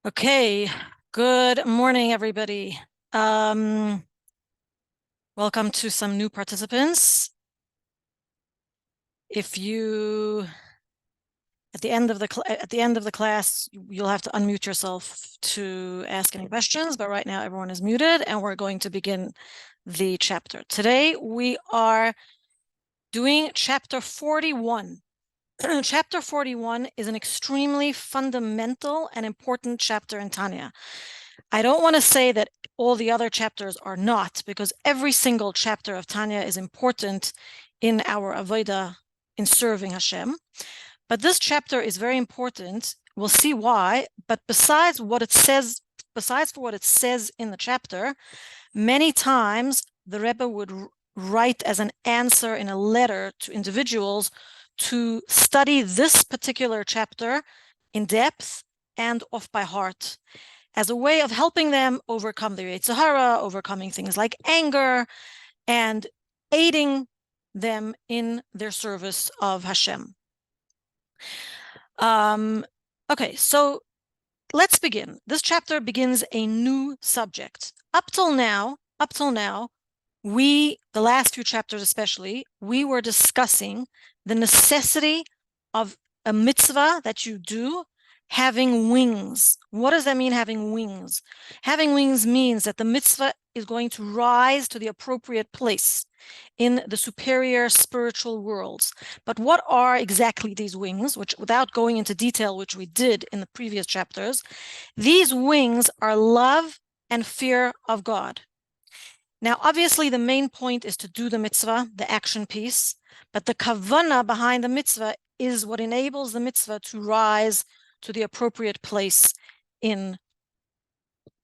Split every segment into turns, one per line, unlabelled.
Okay, good morning, everybody. Welcome to some new participants. If you, at the end of the class, you'll have to unmute yourself to ask any questions, but right now everyone is muted and we're going to begin the chapter. Today we are doing chapter 41. Chapter 41 is an extremely fundamental and important chapter in Tanya. I don't want to say that all the other chapters are not, because every single chapter of Tanya is important in our avodah, in serving Hashem. But this chapter is very important. We'll see why. But besides for what it says in the chapter, many times the Rebbe would write as an answer in a letter to individuals to study this particular chapter in depth and off by heart, as a way of helping them overcome their Yetzer Hara, overcoming things like anger, and aiding them in their service of Hashem. Okay, so let's begin. This chapter begins a new subject. Up till now, the last few chapters especially, we were discussing the necessity of a mitzvah that you do having wings. What does that mean, having wings? Having wings means that the mitzvah is going to rise to the appropriate place in the superior spiritual worlds. But what are exactly these wings? Which, without going into detail, which we did in the previous chapters, these wings are love and fear of God. Now, obviously, the main point is to do the mitzvah, the action piece, but the kavanah behind the mitzvah is what enables the mitzvah to rise to the appropriate place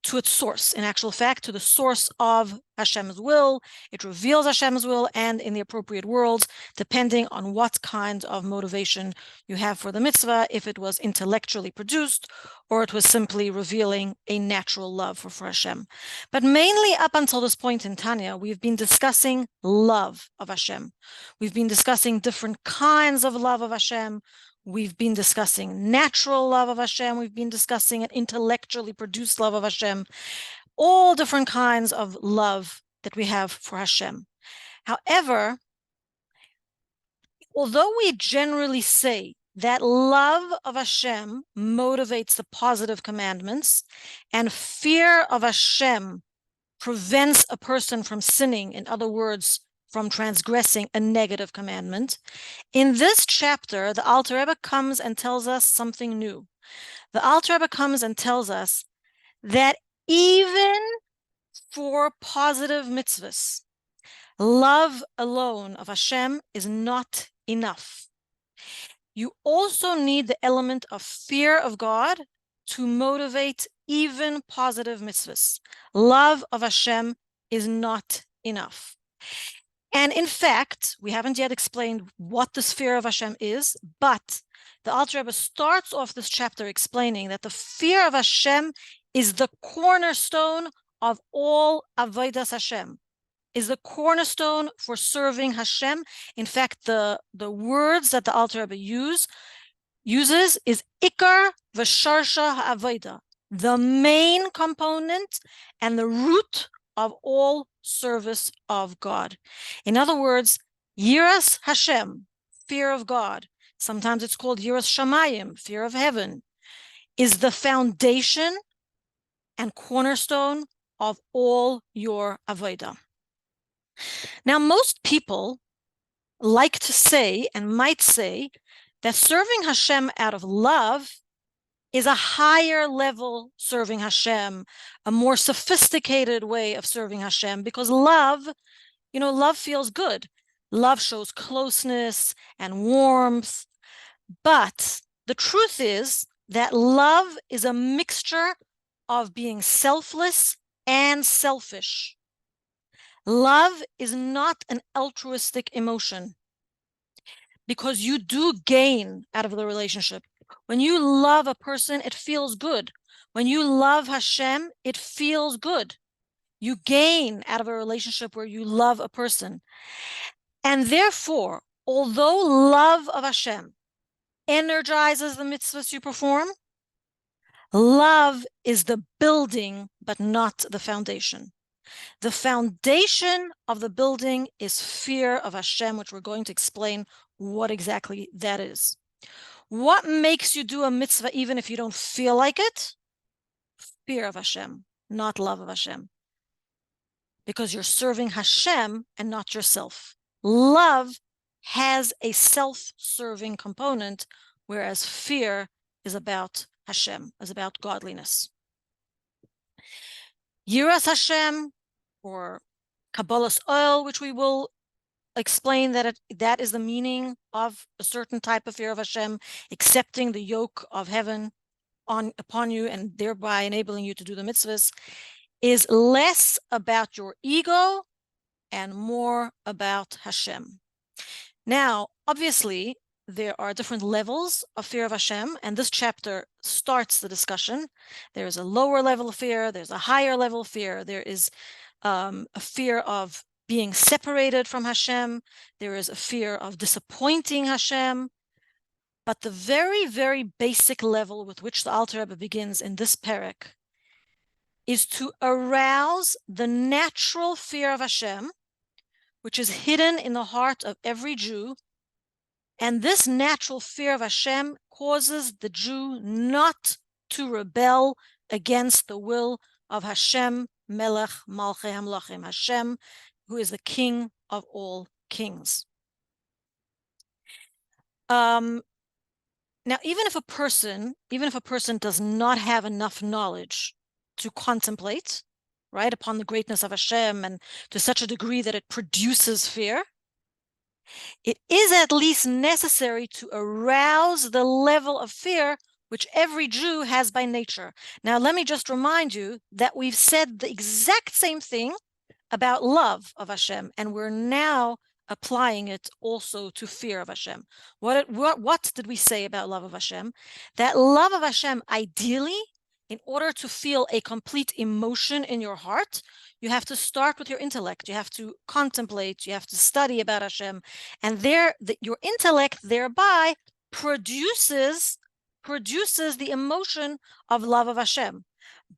to its source, in actual fact, to the source of Hashem's will. It reveals Hashem's will and in the appropriate worlds, depending on what kind of motivation you have for the mitzvah, if it was intellectually produced or it was simply revealing a natural love for Hashem. But mainly up until this point in Tanya, we've been discussing love of Hashem. We've been discussing different kinds of love of Hashem. We've been discussing natural love of Hashem. We've been discussing an intellectually produced love of Hashem. All different kinds of love that we have for Hashem. However, although we generally say that love of Hashem motivates the positive commandments and fear of Hashem prevents a person from sinning, in other words, from transgressing a negative commandment, in this chapter, the Alter Rebbe comes and tells us something new. The Alter Rebbe comes and tells us that even for positive mitzvahs, love alone of Hashem is not enough. You also need the element of fear of God to motivate even positive mitzvahs. Love of Hashem is not enough. And in fact, we haven't yet explained what the fear of Hashem is, but the Alter Rebbe starts off this chapter explaining that the fear of Hashem is the cornerstone of all avodas Hashem, is the cornerstone for serving Hashem. In fact, the words that the Alter Rebbe uses is ikar v'sharsha ha'avodah, the main component and the root of all service of God. In other words, yiras Hashem, fear of God, sometimes it's called yiras shamayim, fear of heaven, is the foundation and cornerstone of all your avodah. Now, most people like to say and might say that serving Hashem out of love is a higher level serving Hashem, a more sophisticated way of serving Hashem, because love feels good. Love shows closeness and warmth. But the truth is that love is a mixture of being selfless and selfish. Love is not an altruistic emotion, because you do gain out of the relationship. When you love a person, it feels good. When you love Hashem, it feels good. You gain out of a relationship where you love a person. And therefore, although love of Hashem energizes the mitzvahs you perform, Love is the building, but not the foundation. The foundation of the building is fear of Hashem, which we're going to explain what exactly that is. What makes you do a mitzvah even if you don't feel like it? Fear of Hashem, not love of Hashem. Because you're serving Hashem and not yourself. Love has a self-serving component, whereas fear is about Hashem, is about godliness. Yiras Hashem, or Kabbalah's oil, which we will explain that is the meaning of a certain type of fear of Hashem, accepting the yoke of heaven upon you and thereby enabling you to do the mitzvahs, is less about your ego and more about Hashem. Now, obviously, there are different levels of fear of Hashem, and this chapter starts the discussion. There's a lower level of fear, there's a higher level of fear, there is a fear of being separated from Hashem, there is a fear of disappointing Hashem, but the very, very basic level with which the Alter Rebbe begins in this parak is to arouse the natural fear of Hashem, which is hidden in the heart of every Jew. And this natural fear of Hashem causes the Jew not to rebel against the will of Hashem, Melech Malchei Hamlachim, Hashem, who is the King of all kings. Now, even if a person does not have enough knowledge to contemplate, right, upon the greatness of Hashem and to such a degree that it produces fear, it is at least necessary to arouse the level of fear which every Jew has by nature. Now, let me just remind you that we've said the exact same thing about love of Hashem, and we're now applying it also to fear of Hashem. What did we say about love of Hashem? That love of Hashem, ideally, in order to feel a complete emotion in your heart, you have to start with your intellect. You have to contemplate, you have to study about Hashem, and your intellect thereby produces the emotion of love of Hashem.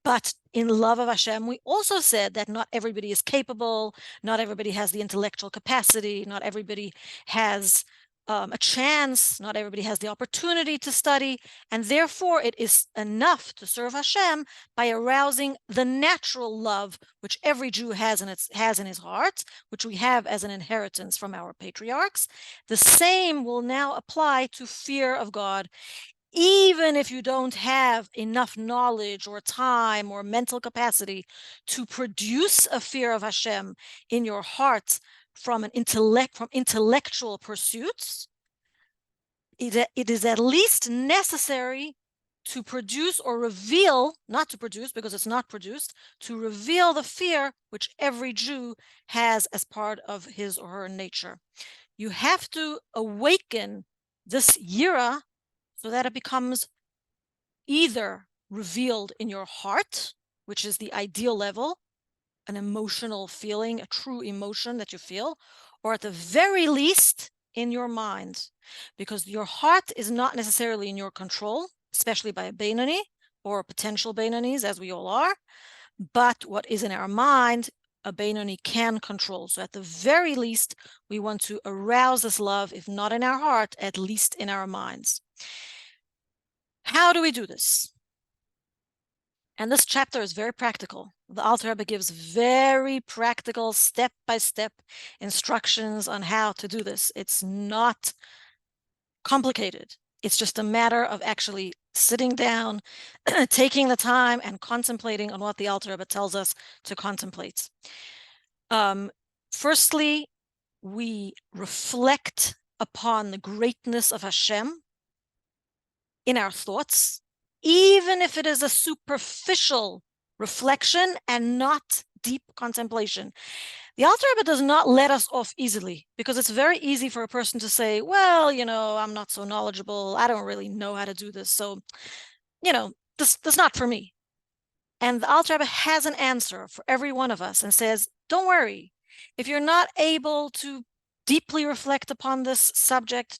But in love of Hashem, we also said that not everybody is capable, not everybody has the intellectual capacity, not everybody has a chance, not everybody has the opportunity to study, and therefore it is enough to serve Hashem by arousing the natural love which every Jew has in his heart, which we have as an inheritance from our patriarchs. The same will now apply to fear of God. Even if you don't have enough knowledge or time or mental capacity to produce a fear of Hashem in your heart from intellectual pursuits, it is at least necessary to produce or reveal, not to produce because it's not produced, to reveal the fear which every Jew has as part of his or her nature. You have to awaken this yira so that it becomes either revealed in your heart, which is the ideal level, an emotional feeling, a true emotion that you feel, or at the very least in your mind, because your heart is not necessarily in your control, especially by a Beinoni or potential Beinonis, as we all are, but what is in our mind, a Beinoni can control. So at the very least, we want to arouse this love, if not in our heart, at least in our minds. How do we do this? And this chapter is very practical. The Alter Rebbe gives very practical, step-by-step instructions on how to do this. It's not complicated. It's just a matter of actually sitting down, taking the time and contemplating on what the Alter Rebbe tells us to contemplate. Firstly, we reflect upon the greatness of Hashem in our thoughts, even if it is a superficial reflection and not deep contemplation. The Alter Rebbe does not let us off easily, because it's very easy for a person to say, well, I'm not so knowledgeable, I don't really know how to do this, so, this is not for me. And the Alter Rebbe has an answer for every one of us and says, don't worry, if you're not able to deeply reflect upon this subject,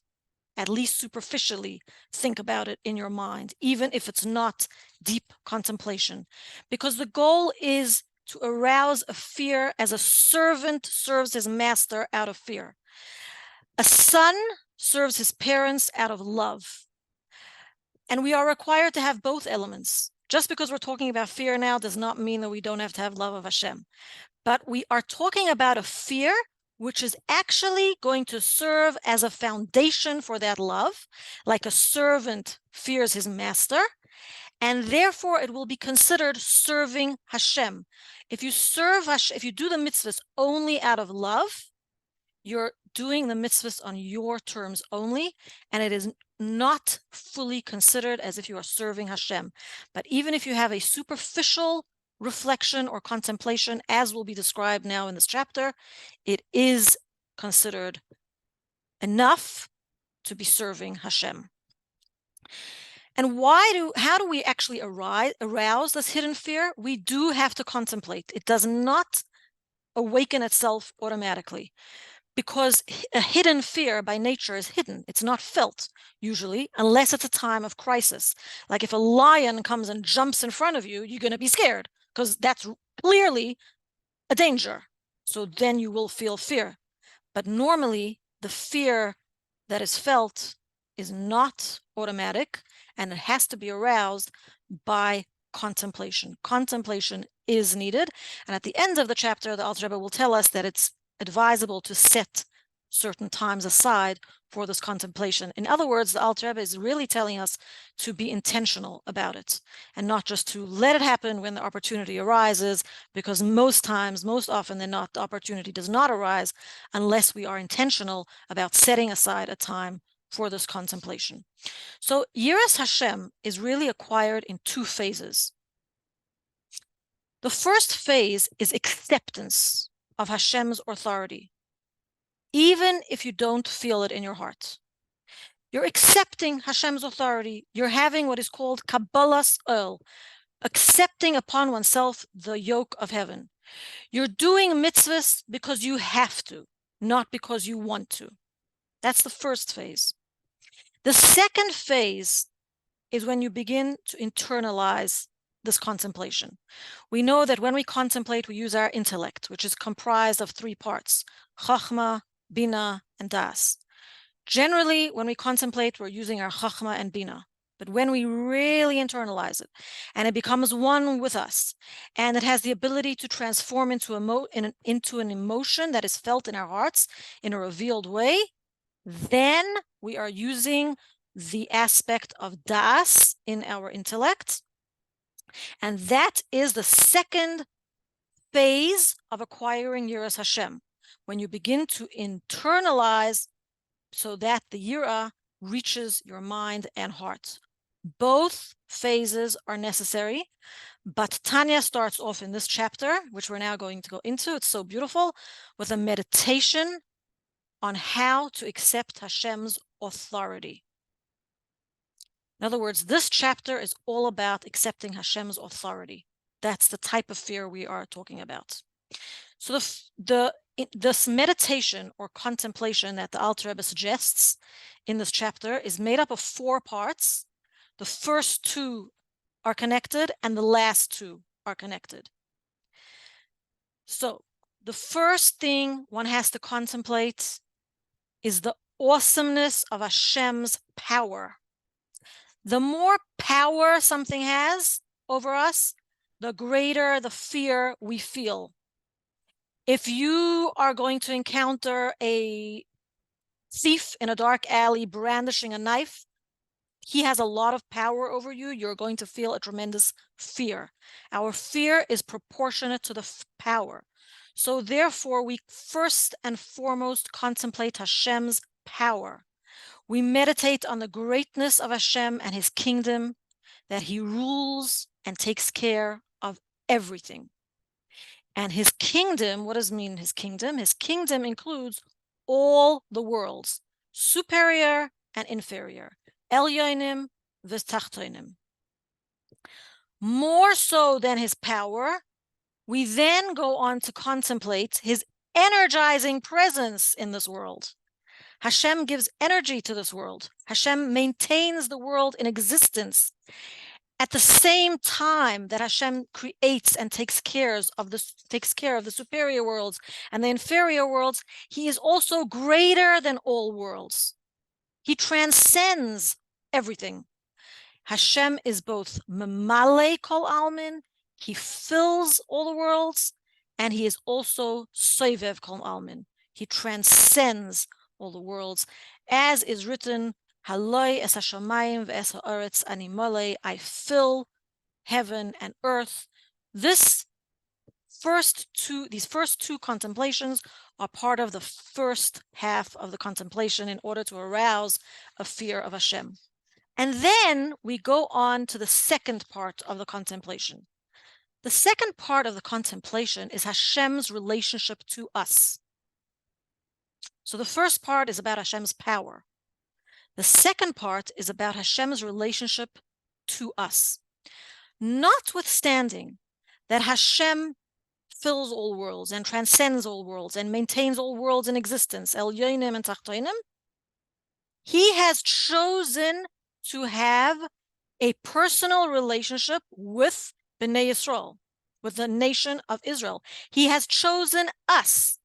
at least superficially think about it in your mind, even if it's not deep contemplation, because the goal is to arouse a fear as a servant serves his master out of fear. A son serves his parents out of love. And we are required to have both elements. Just because we're talking about fear now does not mean that we don't have to have love of Hashem. But we are talking about a fear which is actually going to serve as a foundation for that love, like a servant fears his master, and therefore it will be considered serving Hashem. If you serve Hashem, if you do the mitzvahs only out of love, you're doing the mitzvahs on your terms only, and it is not fully considered as if you are serving Hashem. But even if you have a superficial reflection or contemplation, as will be described now in this chapter, it is considered enough to be serving Hashem. And how do we actually arouse this hidden fear? We do have to contemplate. It does not awaken itself automatically, because a hidden fear by nature is hidden. It's not felt usually, unless it's a time of crisis. Like if a lion comes and jumps in front of you, you're going to be scared because that's clearly a danger. So then you will feel fear. But normally the fear that is felt is not automatic, and it has to be aroused by contemplation. Contemplation is needed. And at the end of the chapter, the Alter Rebbe will tell us that it's advisable to set certain times aside for this contemplation. In other words, the Alter Rebbe is really telling us to be intentional about it and not just to let it happen when the opportunity arises, because most often than not, the opportunity does not arise unless we are intentional about setting aside a time for this contemplation. So Yiras Hashem is really acquired in two phases. The first phase is acceptance of Hashem's authority, even if you don't feel it in your heart. You're accepting Hashem's authority. You're having what is called Kabbalas Ol, accepting upon oneself the yoke of heaven. You're doing mitzvahs because you have to, not because you want to. That's the first phase. The second phase is when you begin to internalize this contemplation. We know that when we contemplate, we use our intellect, which is comprised of three parts: Chachma, Bina, and Das. Generally, when we contemplate, we're using our Chachma and Bina. But when we really internalize it, and it becomes one with us, and it has the ability to transform into an emotion that is felt in our hearts in a revealed way, then we are using the aspect of Das in our intellect. And that is the second phase of acquiring Yiras Hashem, when you begin to internalize so that the Yira reaches your mind and heart. Both phases are necessary, but Tanya starts off in this chapter, which we're now going to go into, it's so beautiful, with a meditation on how to accept Hashem's authority. In other words, this chapter is all about accepting Hashem's authority. That's the type of fear we are talking about. So this meditation or contemplation that the Alter Rebbe suggests in this chapter is made up of 4 parts. The first 2 are connected and the last 2 are connected. So the first thing one has to contemplate is the awesomeness of Hashem's power. The more power something has over us, the greater the fear we feel. If you are going to encounter a thief in a dark alley brandishing a knife, he has a lot of power over you, you're going to feel a tremendous fear. Our fear is proportionate to the power. So therefore, we first and foremost contemplate Hashem's power. We meditate on the greatness of Hashem and his kingdom, that he rules and takes care of everything. And his kingdom, what does it mean, his kingdom? His kingdom includes all the worlds, superior and inferior, Elyonim v'Tachtonim. More so than his power, we then go on to contemplate his energizing presence in this world. Hashem gives energy to this world. Hashem maintains the world in existence. At the same time that Hashem creates and takes care of the superior worlds and the inferior worlds, he is also greater than all worlds. He transcends everything. Hashem is both memale kol almin, he fills all the worlds, and he is also soivev kol almin. He transcends all the worlds, as is written, Haloi es hashamayim ve'es ha'aretz ani malei, I fill heaven and earth. These first two contemplations are part of the first half of the contemplation in order to arouse a fear of Hashem. And then we go on to the second part of the contemplation. The second part of the contemplation is Hashem's relationship to us. So the first part is about Hashem's power. The second part is about Hashem's relationship to us. Notwithstanding that Hashem fills all worlds and transcends all worlds and maintains all worlds in existence, El Yonim and Tachtoinim, he has chosen to have a personal relationship with Bnei Yisrael, with the nation of Israel. He has chosen us.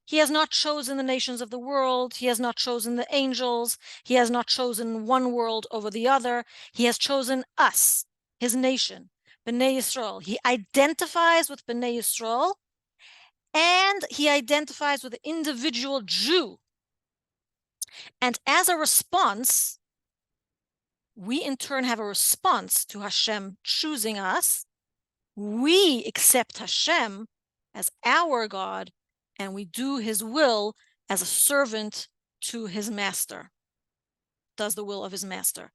He has not chosen the nations of the world. He has not chosen the angels. He has not chosen one world over the other. He has chosen us, his nation, Bnei Yisrael. He identifies with Bnei Yisrael, and he identifies with the individual Jew. And as a response, we in turn have a response to Hashem choosing us. We accept Hashem as our God, and we do his will as a servant to his master, does the will of his master.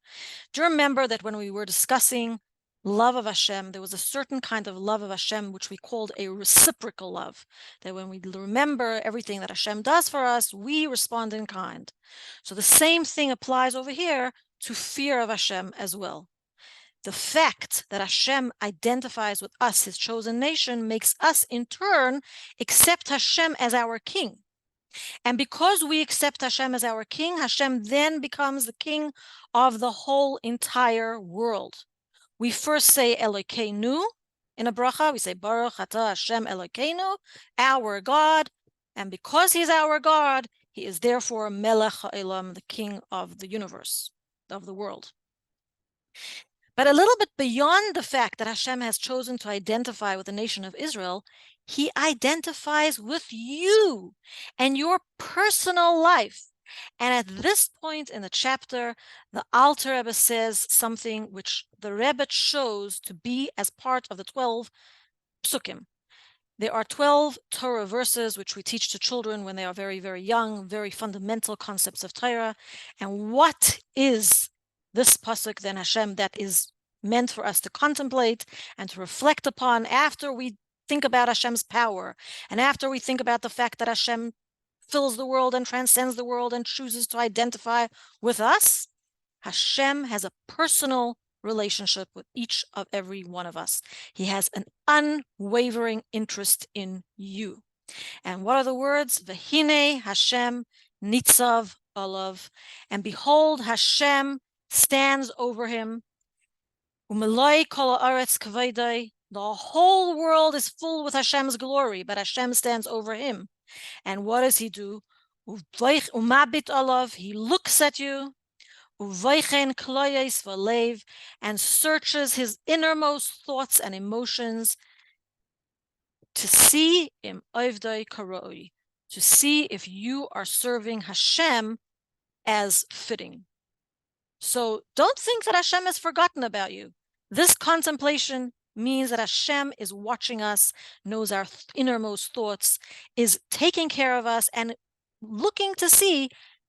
Do you remember that when we were discussing love of Hashem, there was a certain kind of love of Hashem which we called a reciprocal love, that when we remember everything that Hashem does for us, we respond in kind. So the same thing applies over here to fear of Hashem as well. The fact that Hashem identifies with us, his chosen nation, makes us in turn accept Hashem as our king. And because we accept Hashem as our king, Hashem then becomes the king of the whole entire world. We first say Elokeinu in a bracha. We say Baruch Atah Hashem Elokeinu, our God. And because he's our God, he is therefore Melech HaElam, the king of the universe, of the world. But a little bit beyond the fact that Hashem has chosen to identify with the nation of Israel, he identifies with you and your personal life. And at this point in the chapter, the Alter Rebbe says something which the Rebbe chose to be as part of the 12 psukim. There are 12 Torah verses which we teach to children when they are very, very young, very fundamental concepts of Torah. And what is this pasuk then, Hashem, that is meant for us to contemplate and to reflect upon after we think about Hashem's power and after we think about the fact that Hashem fills the world and transcends the world and chooses to identify with us? Hashem has a personal relationship with each of every one of us. He has an unwavering interest in you. And what are the words? V'hine Hashem nitzav olav. And behold, Hashem stands over him. Umeloi kol haaretz kavodai. The whole world is full with Hashem's glory, but Hashem stands over him. And what does he do? Umabit olav. He looks at you. Uvaychen kloyes v'lev, and searches his innermost thoughts and emotions to see im oivdoi karoi, to see if you are serving Hashem as fitting. So don't think that Hashem has forgotten about you. This contemplation means that Hashem is watching us, knows our innermost thoughts, is taking care of us, and looking to see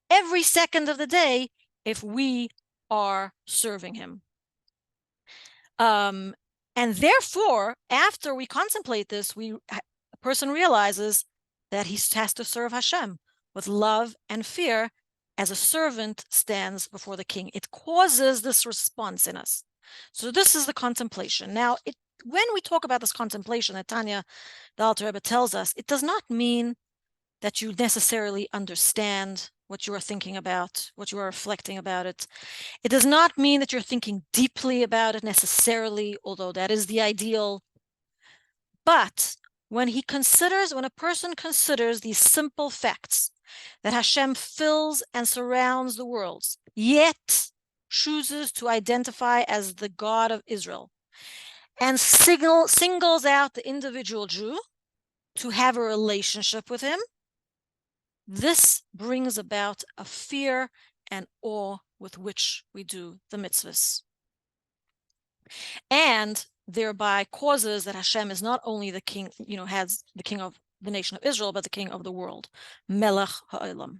every second of the day if we are serving him. And therefore, after we contemplate this, a person realizes that he has to serve Hashem with love and fear as a servant stands before the king. It causes this response in us. So this is the contemplation. Now, when we talk about this contemplation that Tanya, the Alter Rebbe, tells us, it does not mean that you necessarily understand what you are thinking about, what you are reflecting about it. It does not mean that you're thinking deeply about it necessarily, although that is the ideal. But when a person considers these simple facts, that Hashem fills and surrounds the worlds, yet chooses to identify as the God of Israel, and singles out the individual Jew to have a relationship with him, this brings about a fear and awe with which we do the mitzvahs, and thereby causes that Hashem is not only the king, has the king of the nation of Israel, but the king of the world, Melech Ha'olam.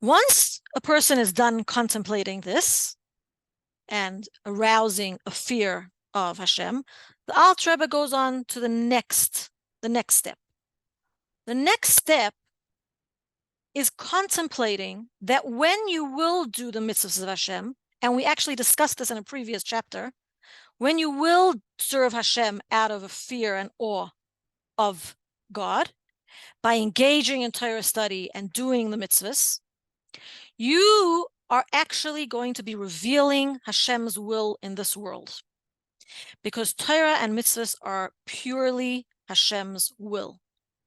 Once a person is done contemplating this and arousing a fear of Hashem, the Alter Rebbe goes on to the next step. The next step is contemplating that when you will do the mitzvahs of Hashem, and we actually discussed this in a previous chapter, when you will serve Hashem out of a fear and awe of God, by engaging in Torah study and doing the mitzvahs, you are actually going to be revealing Hashem's will in this world. Because Torah and mitzvahs are purely Hashem's will,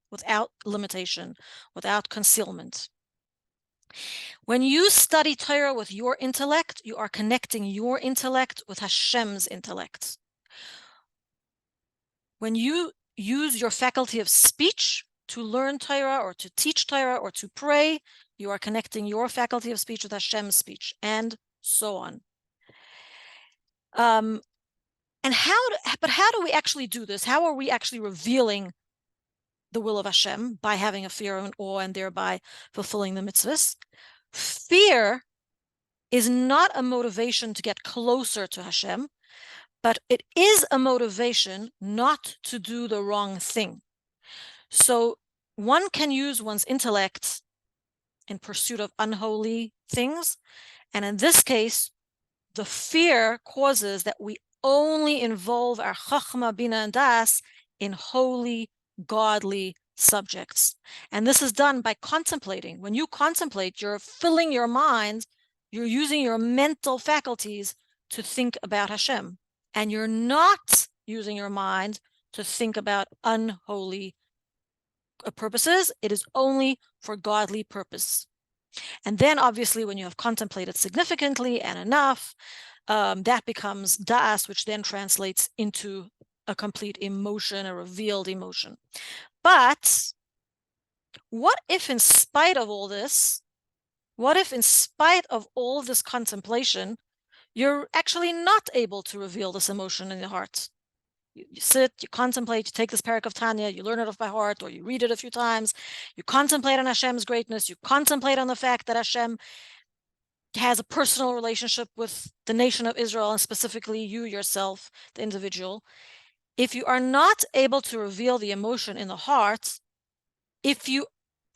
without limitation, without concealment. When you study Torah with your intellect, you are connecting your intellect with Hashem's intellect. When you use your faculty of speech to learn Torah or to teach Torah or to pray, you are connecting your faculty of speech with Hashem's speech, and so on. But how do we actually do this? How are we actually revealing the will of Hashem? By having a fear and awe and thereby fulfilling the mitzvahs. Fear is not a motivation to get closer to Hashem, but it is a motivation not to do the wrong thing. So one can use one's intellect in pursuit of unholy things, and in this case, the fear causes that we only involve our chachma, bina, and das in holy, godly subjects. And this is done by contemplating. When you contemplate, you're filling your mind, you're using your mental faculties to think about Hashem. And you're not using your mind to think about unholy purposes. It is only for godly purpose. And then obviously when you have contemplated significantly and enough, that becomes da'as, which then translates into a complete emotion, a revealed emotion. But what if in spite of all this, contemplation, you're actually not able to reveal this emotion in your heart? You sit, you contemplate, you take this parak of Tanya, you learn it off by heart, or you read it a few times, you contemplate on Hashem's greatness, you contemplate on the fact that Hashem has a personal relationship with the nation of Israel, and specifically you yourself, the individual. If you are not able to reveal the emotion in the heart, if you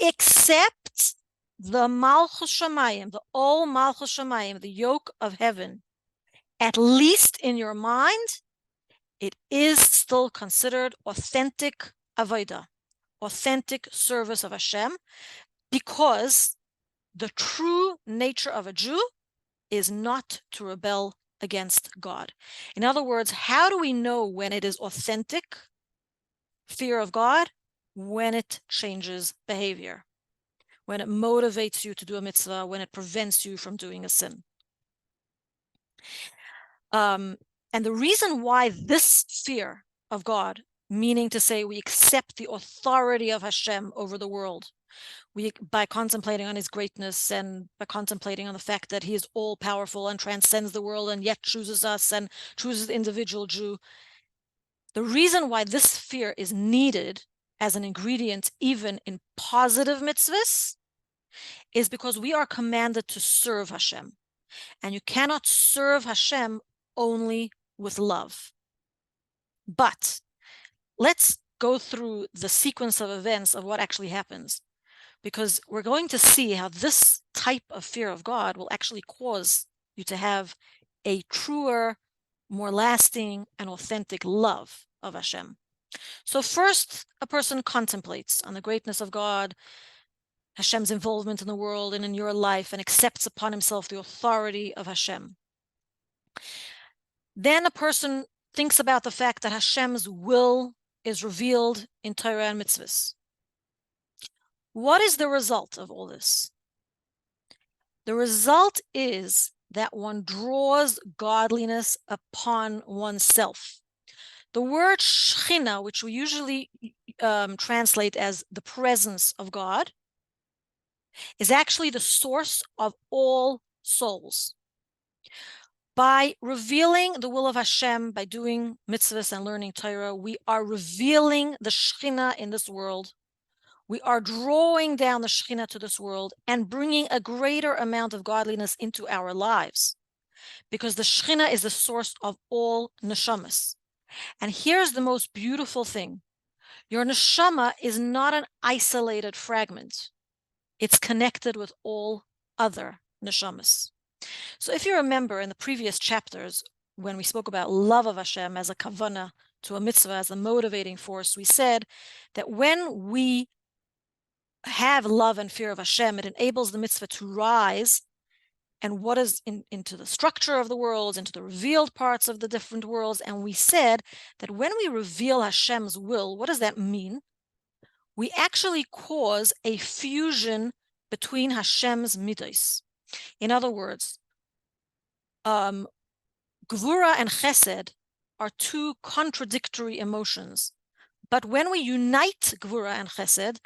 accept the Malchus Shamayim, the all Malchus Shamayim, the yoke of heaven, at least in your mind, it is still considered authentic avodah, authentic service of Hashem, because the true nature of a Jew is not to rebel against God. In other words, how do we know when it is authentic fear of God? When it changes behavior, when it motivates you to do a mitzvah, when it prevents you from doing a sin. And the reason why this fear of God, meaning to say we accept the authority of Hashem over the world, by contemplating on his greatness and by contemplating on the fact that he is all powerful and transcends the world and yet chooses us and chooses the individual Jew. The reason why this fear is needed as an ingredient even in positive mitzvahs is because we are commanded to serve Hashem. And you cannot serve Hashem only with love. But let's go through the sequence of events of what actually happens, because we're going to see how this type of fear of God will actually cause you to have a truer, more lasting, and authentic love of Hashem. So first, a person contemplates on the greatness of God, Hashem's involvement in the world and in your life, and accepts upon himself the authority of Hashem. Then a person thinks about the fact that Hashem's will is revealed in Torah and mitzvahs. What is the result of all this? The result is that one draws godliness upon oneself. The word Shechina, which we usually translate as the presence of God, is actually the source of all souls. By revealing the will of Hashem, by doing mitzvahs and learning Torah, we are revealing the Shechina in this world. We are drawing down the Shechina to this world and bringing a greater amount of godliness into our lives, because the Shechina is the source of all neshamas. And here's the most beautiful thing. Your neshama is not an isolated fragment. It's connected with all other neshamas. So if you remember in the previous chapters, when we spoke about love of Hashem as a kavana to a mitzvah, as a motivating force, we said that when we have love and fear of Hashem, it enables the mitzvah to rise and what is into the structure of the worlds, into the revealed parts of the different worlds. And we said that when we reveal Hashem's will, what does that mean? We actually cause a fusion between Hashem's midos. In other words, Gvura and Chesed are two contradictory emotions. But when we unite Gvura and Chesed,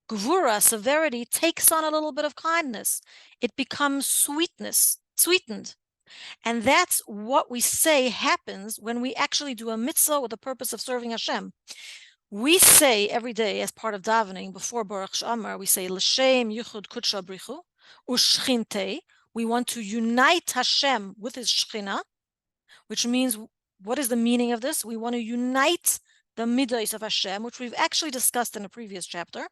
Gvura, severity, takes on a little bit of kindness. It becomes sweetened. And that's what we say happens when we actually do a mitzvah with the purpose of serving Hashem. We say every day as part of davening, before Baruch Shamar, we say, L'shem Yichud Kudsha Brichu, Ushchinte. We want to unite Hashem with his Shechina, which means, what is the meaning of this? We want to unite the midos of Hashem, which we've actually discussed in a previous chapter.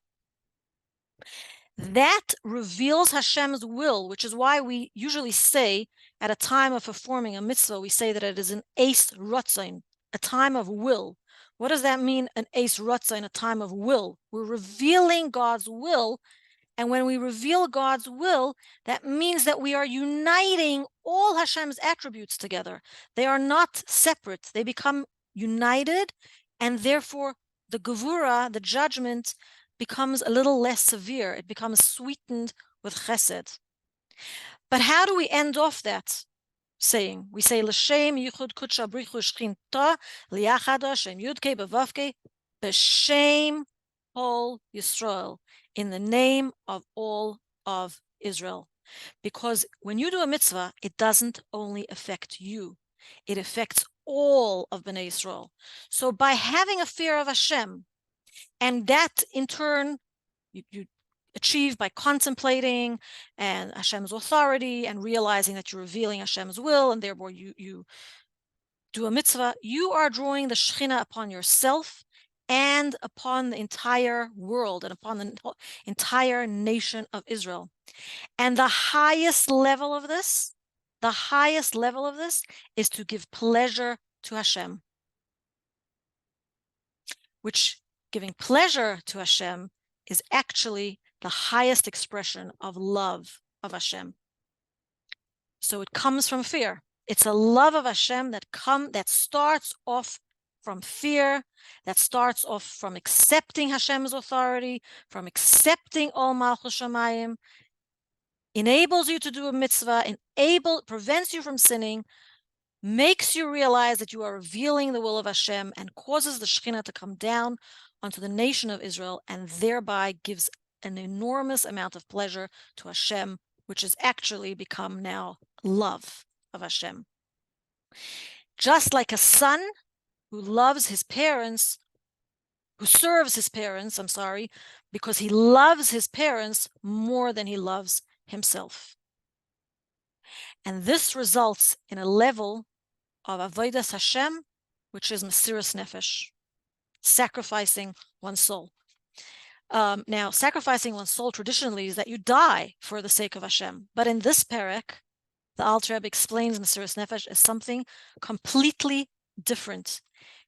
That reveals Hashem's will, which is why we usually say at a time of performing a mitzvah, we say that it is an eis rotzain, a time of will. What does that mean, an eis rotzain, a time of will? We're revealing God's will, and when we reveal God's will, that means that we are uniting all Hashem's attributes together. They are not separate. They become united, and therefore the gevura, the judgment, becomes a little less severe. It becomes sweetened with chesed. But how do we end off that saying? We say, L'shem yichud kudsha brichu shchinta liyachada shem yudke bevavke b'shem kol Yisrael, in the name of all of Israel. Because when you do a mitzvah, it doesn't only affect you. It affects all of Bnei Yisrael. So by having a fear of Hashem, and that in turn you achieve by contemplating and Hashem's authority and realizing that you're revealing Hashem's will, and therefore you do a mitzvah, you are drawing the Shechina upon yourself and upon the entire world and upon the entire nation of Israel. And the highest level of this is to give pleasure to Hashem, which giving pleasure to Hashem is actually the highest expression of love of Hashem. So it comes from fear. It's a love of Hashem that starts off from fear, that starts off from accepting Hashem's authority, from accepting all Malchus Shamayim, enables you to do a mitzvah, prevents you from sinning, makes you realize that you are revealing the will of Hashem, and causes the Shekhinah to come down onto the nation of Israel, and thereby gives an enormous amount of pleasure to Hashem, which has actually become now love of Hashem. Just like a son who loves his parents, who serves his parents, because he loves his parents more than he loves himself. And this results in a level of avodas Hashem, which is mesiras nefesh, sacrificing one's soul. Now, sacrificing one's soul traditionally is that you die for the sake of Hashem. But in this perek, the Alter Rebbe explains mesiras nefesh as something completely different.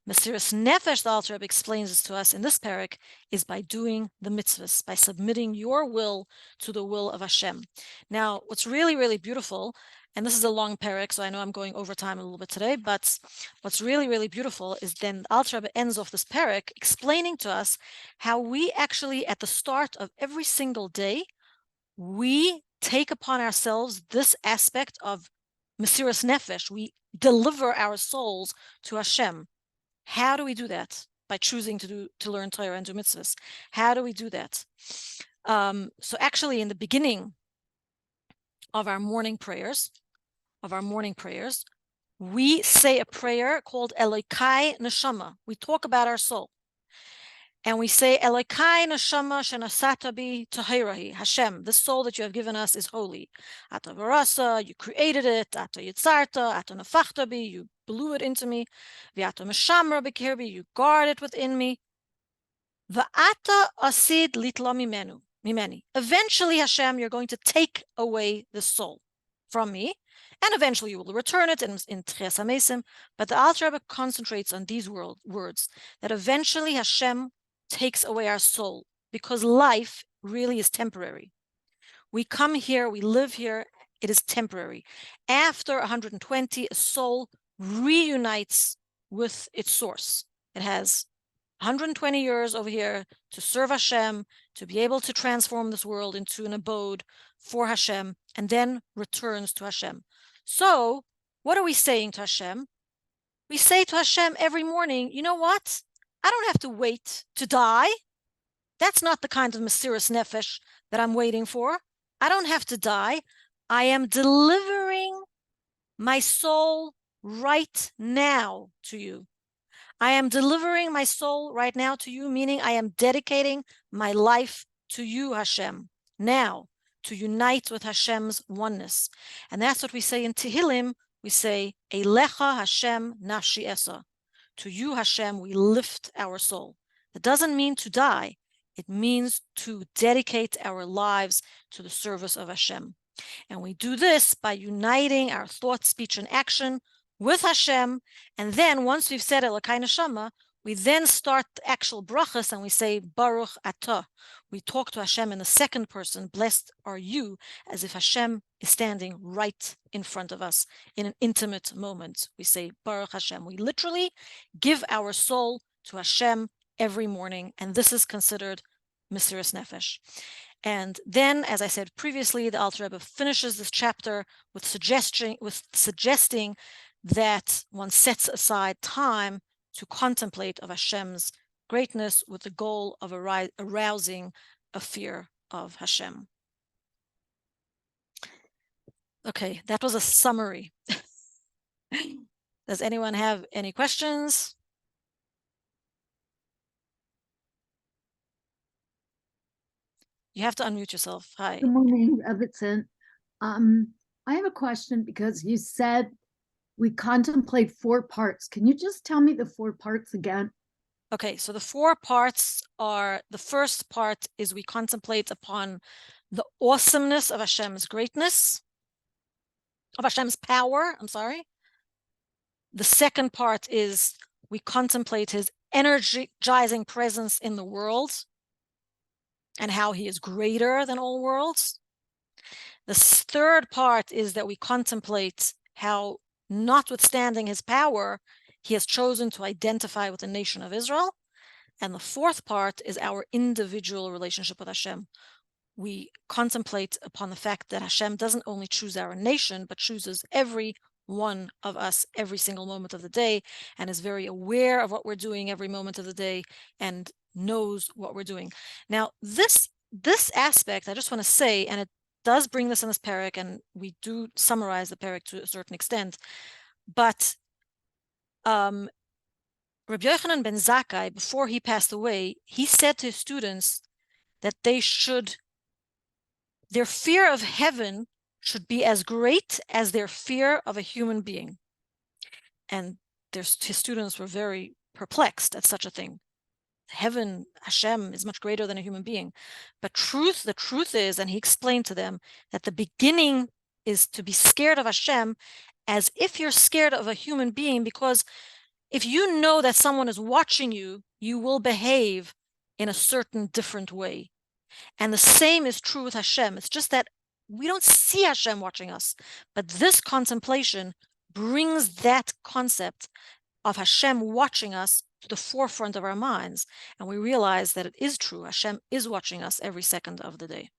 Mesiras Nefesh, the Alter Rebbe explains this to us in this parak, is by doing the mitzvahs, by submitting your will to the will of Hashem. Now, what's really, really beautiful, and this is a long parak, so I know I'm going over time a little bit today, but what's really, really beautiful is then the Alter Rebbe ends off this parak explaining to us how we actually, at the start of every single day, we take upon ourselves this aspect of Mesiras Nefesh. We deliver our souls to Hashem. How do we do that? By choosing to learn Torah and do mitzvahs. How do we do that? So actually, in the beginning of our morning prayers, we say a prayer called Elokai Neshama. We talk about our soul. And we say, Elokai neshama shenasata bi tahirahi. Hashem, the soul that you have given us is holy. Ata varasa, you created it. Ata yitzarta, ata nafachta bi, you blew it into me. V'ata meshamra b'kirbi, you guard it within me. V'ata asid litla mimeni. Eventually, Hashem, you're going to take away the soul from me, and eventually you will return it in Tchias HaMesim. But the Alter Rebbe concentrates on these words, that eventually Hashem takes away our soul, because life really is temporary. We come here, we live here, it is temporary. After 120, a soul reunites with its source. It has 120 years over here to serve Hashem, to be able to transform this world into an abode for Hashem, and then returns to Hashem. So, what are we saying to Hashem? We say to Hashem every morning, you know what? I don't have to wait to die. That's not the kind of Mesiras Nefesh that I'm waiting for. I don't have to die. I am delivering my soul right now to you. I am delivering my soul right now to you, meaning I am dedicating my life to you, Hashem, now, to unite with Hashem's oneness. And that's what we say in Tehillim. We say, Eilecha Hashem nafshi esa. To you, Hashem, we lift our soul. That doesn't mean to die. It means to dedicate our lives to the service of Hashem. And we do this by uniting our thought, speech, and action with Hashem. And then once we've said Elokai Neshama, we then start the actual brachas and we say Baruch Atah. We talk to Hashem in the second person, blessed are you, as if Hashem is standing right in front of us in an intimate moment. We say Baruch Hashem. We literally give our soul to Hashem every morning, and this is considered Mesiras Nefesh. And then, as I said previously, the Alter Rebbe finishes this chapter with suggesting that one sets aside time to contemplate of Hashem's greatness with the goal of arousing a fear of Hashem. Okay, that was a summary. Does anyone have any questions? You have to unmute yourself. Hi.
Good morning, Vincent. I have a question because you said we contemplate 4 parts. Can you just tell me the 4 parts again?
Okay, so the 4 parts are, the first part is we contemplate upon the awesomeness of Hashem's greatness, of Hashem's power, I'm sorry. The second part is we contemplate his energizing presence in the world and how he is greater than all worlds. The third part is that we contemplate how, notwithstanding his power, he has chosen to identify with the nation of Israel. And the fourth part is our individual relationship with Hashem. We contemplate upon the fact that Hashem doesn't only choose our nation, but chooses every one of us every single moment of the day, and is very aware of what we're doing every moment of the day, and knows what we're doing. Now, this aspect, I just want to say, and it does bring this in this parak, and we do summarize the parak to a certain extent, but Rabbi Yochanan ben Zakkai, before he passed away, he said to his students that their fear of heaven should be as great as their fear of a human being. And his students were very perplexed at such a thing. Heaven, Hashem, is much greater than a human being. But the truth is, and he explained to them, that the beginning is to be scared of Hashem as if you're scared of a human being, because if you know that someone is watching you, you will behave in a certain different way. And the same is true with Hashem. It's just that we don't see Hashem watching us, but this contemplation brings that concept of Hashem watching us to the forefront of our minds. And we realize that it is true. Hashem is watching us every second of the day.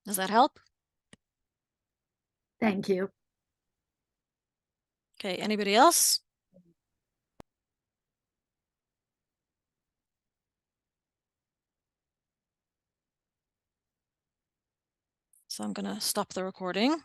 Does that help?
Thank you.
Okay, anybody else? So I'm going to stop the recording.